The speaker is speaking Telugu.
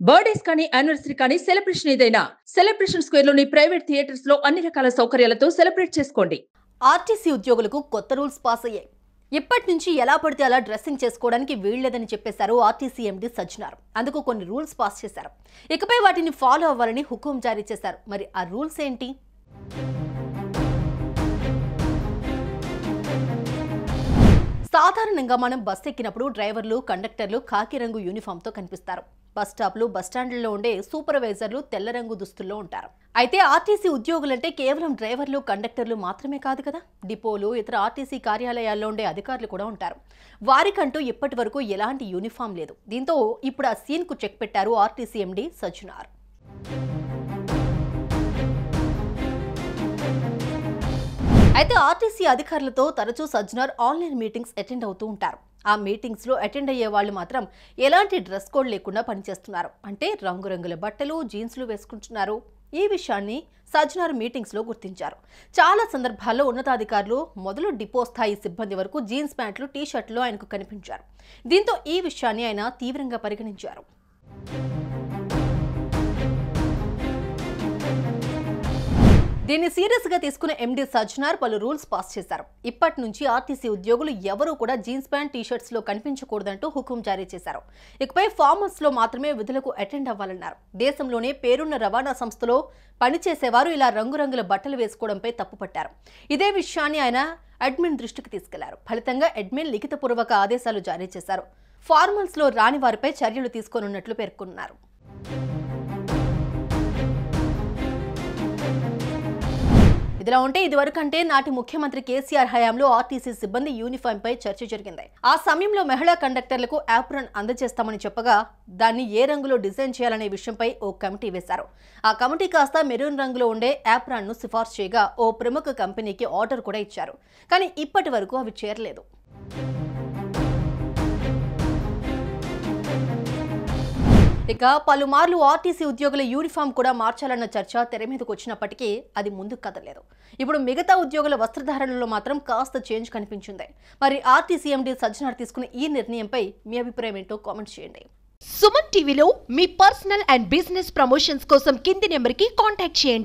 బర్త్డేస్ కానీ యానివర్సరీ కానీ సెలబ్రేషన్ ఏదైనా సెలబ్రేషన్ స్క్వేర్ లోని ప్రైవేట్ థియేటర్స్ లో అన్ని రకాల సౌకర్యాలతో సెలబ్రేట్ చేసుకోండి. ఆర్టీసీ ఉద్యోగులకు కొత్త రూల్స్ పాస్ అయ్యాయి. ఇప్పటి నుంచి ఎలా పడితే అలా డ్రెస్సింగ్ చేసుకోవడానికి వీల్లేదని చెప్పేశారు ఆర్టీసీ ఎండీ సజ్జనార్. అందుకు కొన్ని రూల్స్ పాస్ చేశారు. ఇకపై వాటిని ఫాలో అవ్వాలని హుకుం జారీ చేశారు. మరి ఆ రూల్స్ ఏంటి? సాధారణంగా మనం బస్ ఎక్కినప్పుడు డ్రైవర్లు, కండక్టర్లు ఖాకీ రంగు యూనిఫామ్తో కనిపిస్తారు. బస్ స్టాప్లు, బస్టాండ్లలో ఉండే సూపర్వైజర్లు తెల్ల రంగు దుస్తుల్లో ఉంటారు. అయితే ఆర్టీసీ ఉద్యోగులంటే కేవలం డ్రైవర్లు, కండక్టర్లు మాత్రమే కాదు కదా. డిపోలు, ఇతర ఆర్టీసీ కార్యాలయాల్లో ఉండే అధికారులు కూడా ఉంటారు. వారికంటూ ఇప్పటి వరకు ఎలాంటి యూనిఫామ్ లేదు. దీంతో ఇప్పుడు ఆ సీన్కు చెక్ పెట్టారు ఆర్టీసీ ఎండీ సజ్జనార్. అయితే ఆర్టీసీ అధికారులతో తరచూ సజ్జనార్ ఆన్లైన్ మీటింగ్స్ అటెండ్ అవుతూ ఉంటారు. ఆ మీటింగ్స్ లో అటెండ్ అయ్యే వాళ్ళు మాత్రం ఎలాంటి డ్రెస్ కోడ్ లేకుండా పనిచేస్తున్నారు. అంటే రంగురంగుల బట్టలు, జీన్స్లు వేసుకుంటున్నారు. ఈ విషయాన్ని సజ్జనార్ మీటింగ్స్ లో గుర్తించారు. చాలా సందర్భాల్లో ఉన్నతాధికారులు మొదలు డిపో స్థాయి సిబ్బంది వరకు జీన్స్ ప్యాంట్లు, టీ షర్ట్లు ఆయనకు కనిపించారు. దీంతో ఈ విషయాన్ని ఆయన తీవ్రంగా పరిగణించారు. దీన్ని సీరియస్ గా తీసుకున్న ఎండీ సజ్జనార్ పలు రూల్స్ పాస్ చేశారు. ఇప్పటి నుంచి ఆర్టీసీ ఉద్యోగులు ఎవరూ కూడా జీన్స్ ప్యాంట్, టీ షర్ట్స్ లో కనిపించకూడదంటూ హుకుం జారీ చేశారు. ఇకపై ఫార్మల్స్ లో మాత్రమే విధులకు అటెండ్ అవ్వాలన్నారు. దేశంలోనే పేరున్న రవాణా సంస్థలో పనిచేసేవారు ఇలా రంగురంగుల బట్టలు వేసుకోవడంపై తప్పుపట్టారు. ఇదే విషయాన్ని ఆయన అడ్మిన్ దృష్టికి తీసుకెళ్లారు. ఫలితంగా అడ్మిన్ లిఖితపూర్వక ఆదేశాలు జారీ చేశారు. ఫార్మల్స్ లో రాని వారిపై చర్యలు తీసుకోనున్నట్లు పేర్కొన్నారు. ఇదిలా ఉంటే ఇదివరకంటే నాటి ముఖ్యమంత్రి కేసీఆర్ హయాంలో ఆర్టీసీ సిబ్బంది యూనిఫామ్ పై చర్చ జరిగింది. ఆ సమయంలో మహిళా కండక్టర్లకు యాప్రాన్ అందజేస్తామని చెప్పగా దాన్ని ఏ రంగులో డిజైన్ చేయాలనే విషయంపై ఓ కమిటీ వేశారు. ఆ కమిటీ కాస్త మెరూన్ రంగులో ఉండే యాప్రాన్ ను సిఫార్సు చేయగా ఓ ప్రముఖ కంపెనీకి ఆర్డర్ కూడా ఇచ్చారు. కానీ ఇప్పటి వరకు అవి చేరలేదు. ఇక పలుమార్లు ఆర్టీసీ ఉద్యోగుల యూనిఫామ్ కూడా మార్చాలన్న చర్చ తెర మీదకు వచ్చినప్పటికీ అది ముందుకు కదలేదు. ఇప్పుడు మిగతా ఉద్యోగుల వస్త్రధారణలో మాత్రం కాస్త చేంజ్ కనిపించింది. మరి ఆర్టీసీ ఎండీ సజ్జనార్ తీసుకున్న ఈ నిర్ణయంపై మీ అభిప్రాయం ఏంటో కామెంట్ చేయండి. సుమన్ టీవీలో మీ పర్సనల్ అండ్ బిజినెస్ ప్రమోషన్స్ కోసం కింది నెంబర్కి కాంటాక్ట్ చేయండి.